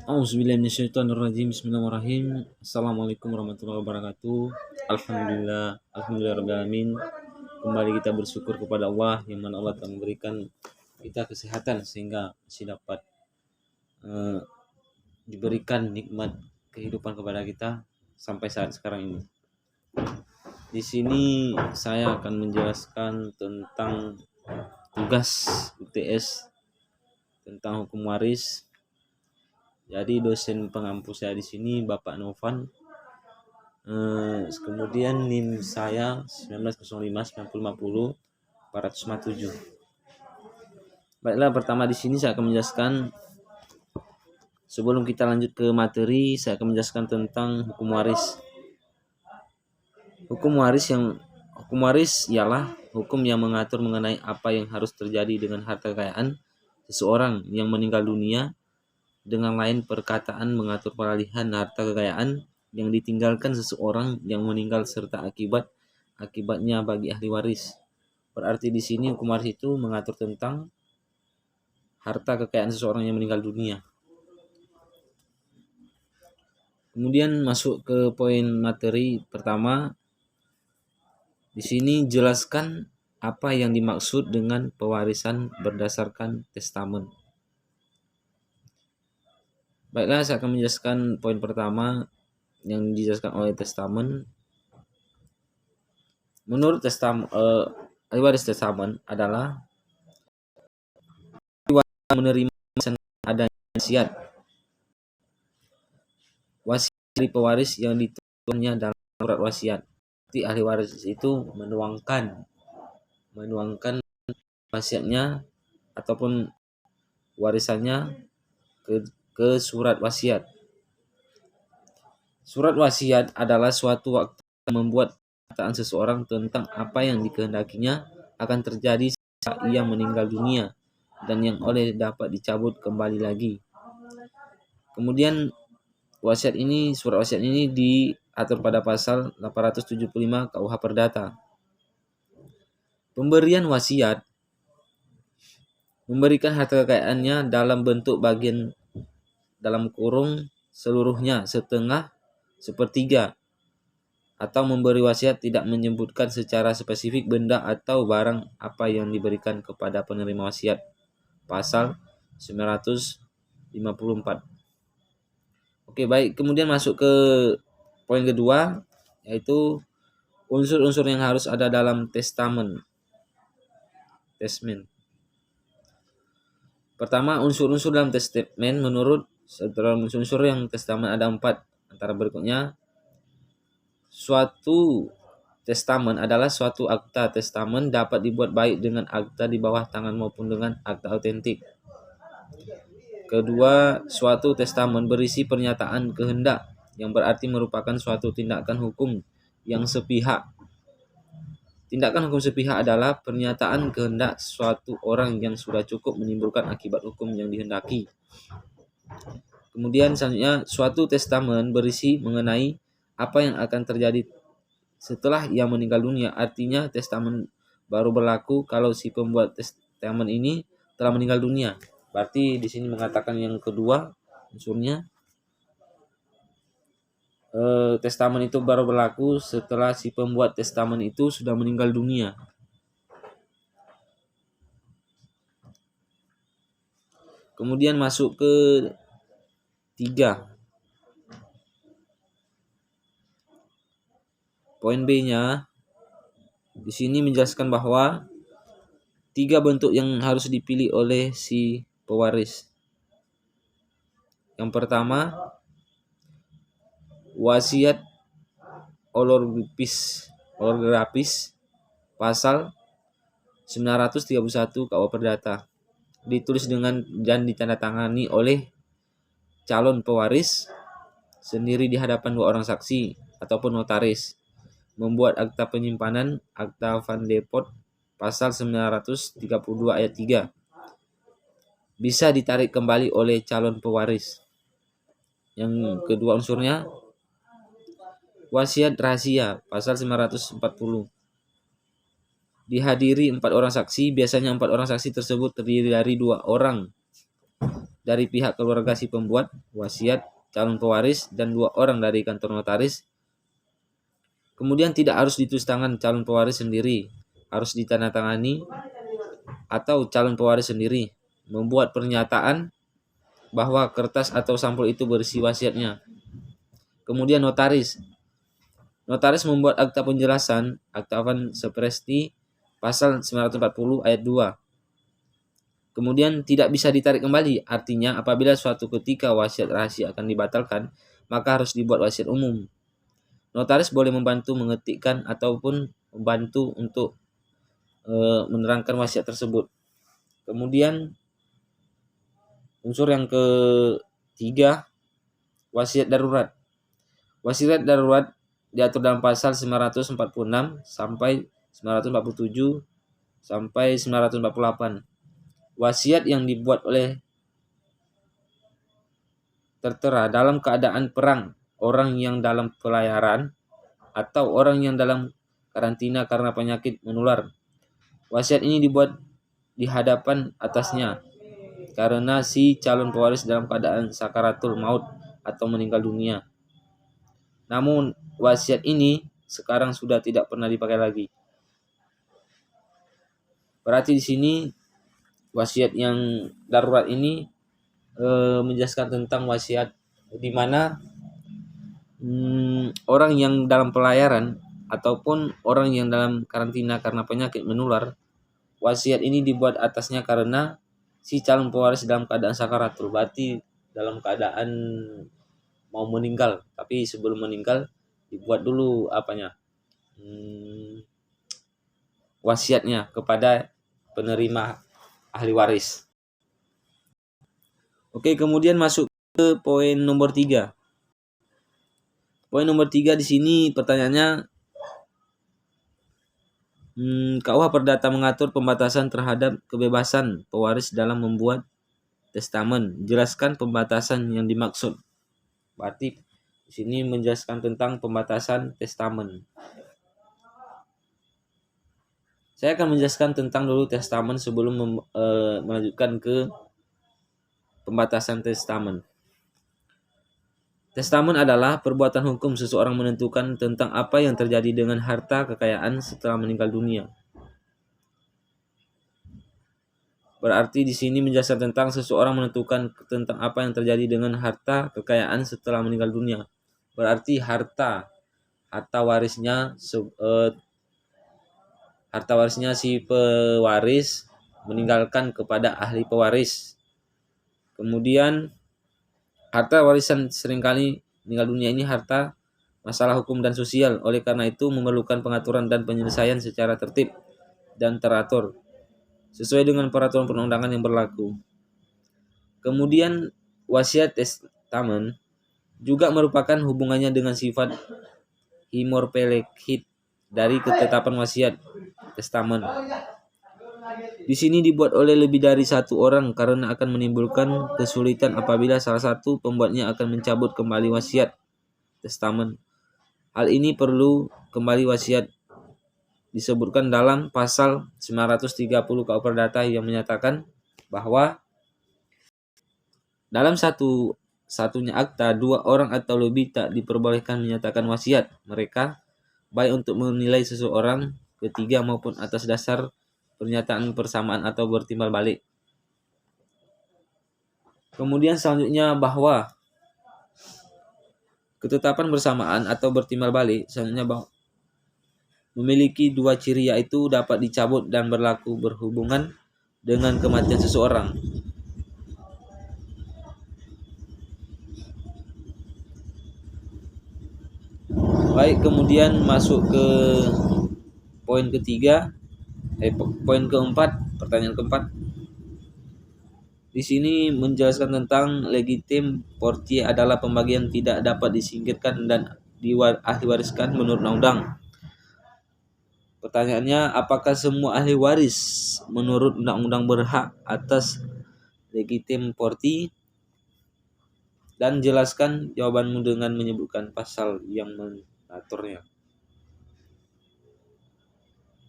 Auzubillahi Bismillahirrahmanirrahim. Assalamualaikum warahmatullahi wabarakatuh. Alhamdulillah rabbil alamin. Kembali kita bersyukur kepada Allah yang mana Allah telah memberikan kita kesehatan sehingga masih dapat diberikan nikmat kehidupan kepada kita sampai saat sekarang ini. Di sini saya akan menjelaskan tentang tugas UTS tentang hukum waris. Jadi dosen pengampu saya di sini Bapak Novan. Kemudian NIM saya 1905 9050 457. Baiklah, pertama di sini saya akan menjelaskan, sebelum kita lanjut ke materi, saya akan menjelaskan tentang hukum waris. Hukum waris ialah hukum yang mengatur mengenai apa yang harus terjadi dengan harta kekayaan seseorang yang meninggal dunia. Dengan lain perkataan, mengatur peralihan harta kekayaan yang ditinggalkan seseorang yang meninggal serta akibatnya bagi ahli waris. Berarti di sini hukum waris itu mengatur tentang harta kekayaan seseorang yang meninggal dunia. Kemudian masuk ke poin materi pertama. Di sini jelaskan apa yang dimaksud dengan pewarisan berdasarkan testamen. Baiklah, saya akan menjelaskan poin pertama yang dijelaskan oleh testamen. Menurut ahli waris testamen adalah menerima adanya wasiat. Wasiat dari pewaris yang ditulisnya dalam surat wasiat. Jadi ahli waris itu menuangkan wasiatnya ataupun warisannya ke surat wasiat. Surat wasiat adalah suatu waktu membuat pernyataan seseorang tentang apa yang dikehendakinya akan terjadi saat ia meninggal dunia dan yang oleh dapat dicabut kembali lagi. Kemudian surat wasiat ini diatur pada pasal 875 KUH Perdata. Pemberian wasiat memberikan harta kekayaannya dalam bentuk bagian dalam kurung seluruhnya, setengah, sepertiga, atau memberi wasiat tidak menyebutkan secara spesifik benda atau barang apa yang diberikan kepada penerima wasiat. Pasal 954. Oke, baik. Kemudian masuk ke poin kedua, yaitu unsur-unsur yang harus ada dalam testament. Pertama, unsur-unsur dalam testament. Menurut dalam unsur-unsur yang testament ada 4, antara berikutnya. Suatu testamen adalah suatu akta testamen dapat dibuat baik dengan akta di bawah tangan maupun dengan akta autentik. Kedua, suatu testamen berisi pernyataan kehendak yang berarti merupakan suatu tindakan hukum yang sepihak. Tindakan hukum sepihak adalah pernyataan kehendak suatu orang yang sudah cukup menimbulkan akibat hukum yang dihendaki. Kemudian selanjutnya, suatu testamen berisi mengenai apa yang akan terjadi setelah ia meninggal dunia. Artinya testamen baru berlaku kalau si pembuat testamen ini telah meninggal dunia. Berarti di sini mengatakan yang kedua unsurnya, testamen itu baru berlaku setelah si pembuat testamen itu sudah meninggal dunia. Kemudian masuk ke 3. Poin B-nya di sini menjelaskan bahwa 3 bentuk yang harus dipilih oleh si pewaris. Yang pertama, wasiat orografis pasal 931 KUH Perdata, ditulis dengan dan ditandatangani oleh calon pewaris sendiri di hadapan 2 orang saksi ataupun notaris. Membuat akta penyimpanan, akta van depot pasal 932 ayat 3. Bisa ditarik kembali oleh calon pewaris. Yang kedua unsurnya, wasiat rahasia pasal 940. Dihadiri 4 orang saksi, biasanya 4 orang saksi tersebut terdiri dari 2 orang dari pihak keluarga si pembuat wasiat, calon pewaris, dan 2 orang dari kantor notaris. Kemudian tidak harus ditulis tangan calon pewaris sendiri, harus ditandatangani atau calon pewaris sendiri membuat pernyataan bahwa kertas atau sampul itu berisi wasiatnya. Kemudian notaris. Notaris membuat akta penjelasan, akta van sepresti, pasal 940 ayat 2. Kemudian tidak bisa ditarik kembali, artinya apabila suatu ketika wasiat rahasia akan dibatalkan, maka harus dibuat wasiat umum. Notaris boleh membantu mengetikkan ataupun membantu untuk menerangkan wasiat tersebut. Kemudian unsur yang ketiga, wasiat darurat. Wasiat darurat diatur dalam pasal 946 sampai 947 sampai 948. Wasiat yang dibuat oleh tertera dalam keadaan perang, orang yang dalam pelayaran, atau orang yang dalam karantina karena penyakit menular. Wasiat ini dibuat di hadapan atasnya karena si calon pewaris dalam keadaan sakaratul maut atau meninggal dunia. Namun wasiat ini sekarang sudah tidak pernah dipakai lagi. Berarti di sini wasiat yang darurat ini menjelaskan tentang wasiat di mana orang yang dalam pelayaran ataupun orang yang dalam karantina karena penyakit menular, wasiat ini dibuat atasnya karena si calon pewaris dalam keadaan sakaratul, berarti dalam keadaan mau meninggal, tapi sebelum meninggal dibuat dulu wasiatnya kepada penerima ahli waris. Oke, kemudian masuk ke poin nomor 3. Poin nomor 3 di sini pertanyaannya, KUH Perdata mengatur pembatasan terhadap kebebasan pewaris dalam membuat testamen. Jelaskan pembatasan yang dimaksud. Berarti di sini menjelaskan tentang pembatasan testamen. Saya akan menjelaskan tentang dulu testamen sebelum melanjutkan ke pembatasan testamen. Testamen adalah perbuatan hukum seseorang menentukan tentang apa yang terjadi dengan harta kekayaan setelah meninggal dunia. Berarti di sini menjelaskan tentang seseorang menentukan tentang apa yang terjadi dengan harta kekayaan setelah meninggal dunia. Berarti harta warisnya si pewaris meninggalkan kepada ahli pewaris. Kemudian harta warisan seringkali meninggal dunia ini harta masalah hukum dan sosial. Oleh karena itu memerlukan pengaturan dan penyelesaian secara tertib dan teratur sesuai dengan peraturan perundangan yang berlaku. Kemudian wasiat testamen juga merupakan hubungannya dengan sifat himorpelekid dari ketetapan wasiat testamen. Di sini dibuat oleh lebih dari satu orang karena akan menimbulkan kesulitan apabila salah satu pembuatnya akan mencabut kembali wasiat testamen. Hal ini perlu kembali wasiat disebutkan dalam pasal 930 KUH Perdata yang menyatakan bahwa dalam satunya akta 2 orang atau lebih tak diperbolehkan menyatakan wasiat mereka, baik untuk menilai seseorang ketiga maupun atas dasar pernyataan persamaan atau bertimbal balik. Kemudian selanjutnya bahwa ketetapan bersamaan atau bertimbal balik selanjutnya bahwa memiliki 2 ciri, yaitu dapat dicabut dan berlaku berhubungan dengan kematian seseorang. Baik, kemudian masuk ke poin ketiga. Poin keempat, pertanyaan keempat. Di sini menjelaskan tentang legitim portie adalah pembagian tidak dapat disingkirkan dan ahli wariskan menurut undang-undang. Pertanyaannya, apakah semua ahli waris menurut undang-undang berhak atas legitim portie? Dan jelaskan jawabanmu dengan menyebutkan pasal yang mengaturnya.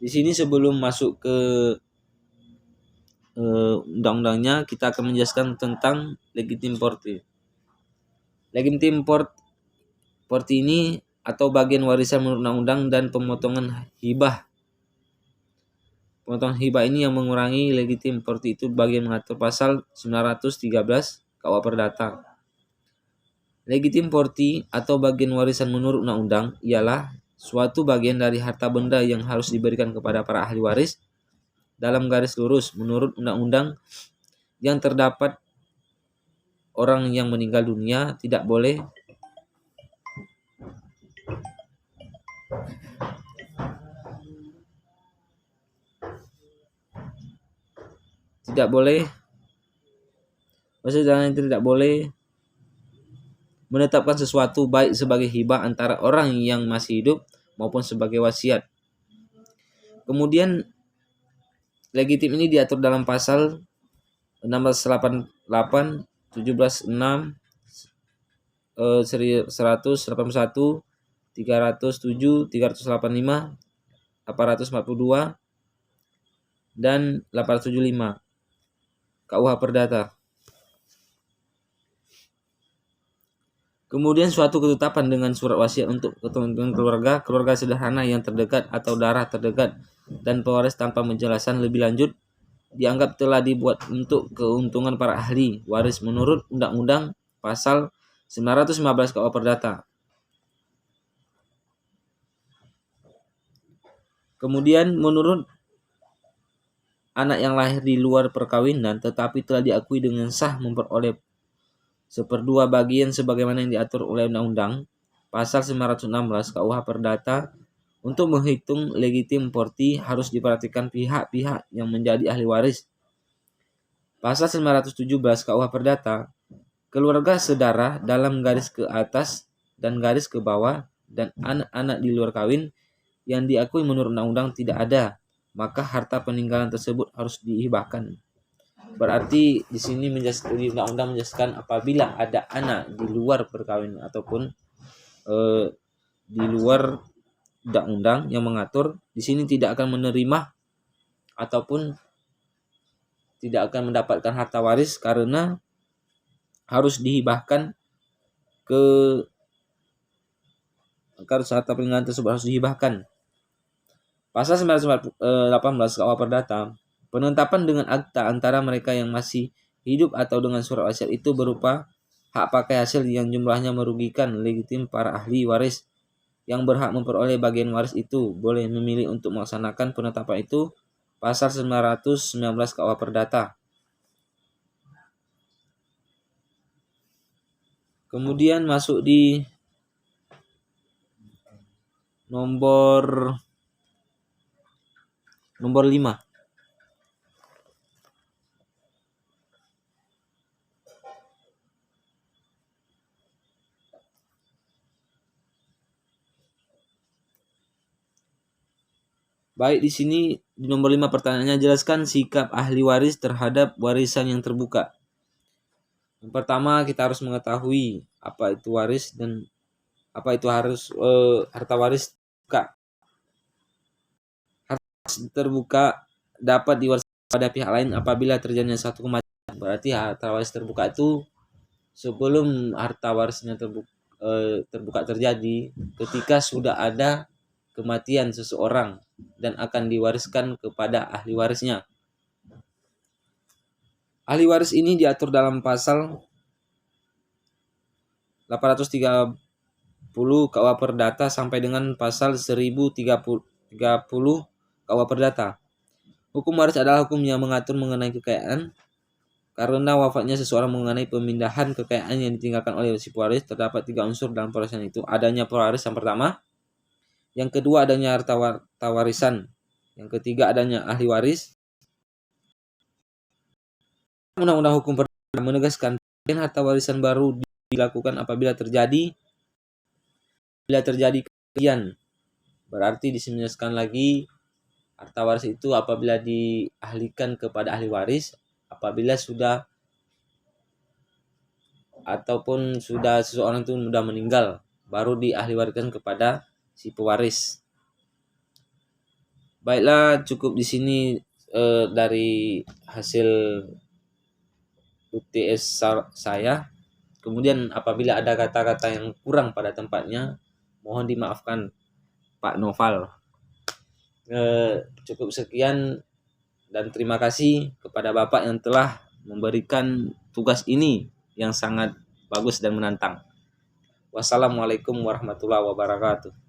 Di sini sebelum masuk ke undang-undangnya, kita akan menjelaskan tentang legitim porti. Legitim porti ini atau bagian warisan menurut undang-undang dan pemotongan hibah. Pemotongan hibah ini yang mengurangi legitim porti itu bagian mengatur pasal 913 KUH Perdata. Legitim porti atau bagian warisan menurut undang-undang ialah suatu bagian dari harta benda yang harus diberikan kepada para ahli waris dalam garis lurus menurut undang-undang yang terdapat orang yang meninggal dunia tidak boleh menetapkan sesuatu baik sebagai hibah antara orang yang masih hidup maupun sebagai wasiat. Kemudian legitim ini diatur dalam pasal 1688, 176, 181, 307, 385, 842 dan 875 KUH Perdata. Kemudian suatu ketetapan dengan surat wasiat untuk ketentuan keluarga sederhana yang terdekat atau darah terdekat dan pewaris tanpa penjelasan lebih lanjut dianggap telah dibuat untuk keuntungan para ahli waris menurut Undang-Undang Pasal 915 KUH Perdata. Kemudian menurut anak yang lahir di luar perkawinan tetapi telah diakui dengan sah memperoleh 1/2 bagian sebagaimana yang diatur oleh Undang-Undang Pasal 916 KUH Perdata, untuk menghitung legitim porti harus diperhatikan pihak-pihak yang menjadi ahli waris. Pasal 917 KUH Perdata, keluarga sedarah dalam garis ke atas dan garis ke bawah dan anak-anak di luar kawin yang diakui menurut undang-undang tidak ada, maka harta peninggalan tersebut harus dihibahkan. Berarti di sini di undang-undang menjelaskan apabila ada anak di luar perkawinan ataupun di luar undang-undang yang mengatur, di sini tidak akan menerima ataupun tidak akan mendapatkan harta waris karena harus dihibahkan harta peninggalan tersebut harus dihibahkan. Pasal 918 KUH Perdata, penetapan dengan akta antara mereka yang masih hidup atau dengan surat wasiat itu berupa hak pakai hasil yang jumlahnya merugikan legitim para ahli waris yang berhak memperoleh bagian waris itu boleh memilih untuk melaksanakan penetapan itu. Pasal 919 KUH Perdata. Kemudian masuk di nomor 5. Baik, di sini di nomor 5 pertanyaannya, jelaskan sikap ahli waris terhadap warisan yang terbuka. Yang pertama, kita harus mengetahui apa itu waris dan apa itu harus harta waris terbuka. Harta waris terbuka dapat diwariskan pada pihak lain apabila terjadinya satu kematian. Berarti harta waris terbuka itu sebelum harta warisnya terbuka terjadi, ketika sudah ada kematian seseorang dan akan diwariskan kepada ahli warisnya. Ahli waris ini diatur dalam pasal 830 KUH Perdata sampai dengan pasal 1030 KUH Perdata. Hukum waris adalah hukum yang mengatur mengenai kekayaan. Karena wafatnya seseorang mengenai pemindahan kekayaan yang ditinggalkan oleh si pewaris, terdapat 3 unsur dalam pewarisan itu. Adanya pewaris yang pertama, yang kedua adanya harta warisan, yang ketiga adanya ahli waris. Undang-undang hukum perdata menegaskan harta warisan baru dilakukan apabila terjadi kematian. Berarti dijelaskan lagi harta waris itu apabila diahlikan kepada ahli waris apabila sudah ataupun sudah seseorang itu sudah meninggal, baru diahli wariskan kepada si pewaris. Baiklah, cukup di sini dari hasil UTS saya. Kemudian apabila ada kata-kata yang kurang pada tempatnya, mohon dimaafkan Pak Noval. Cukup sekian dan terima kasih kepada Bapak yang telah memberikan tugas ini yang sangat bagus dan menantang. Wassalamualaikum warahmatullahi wabarakatuh.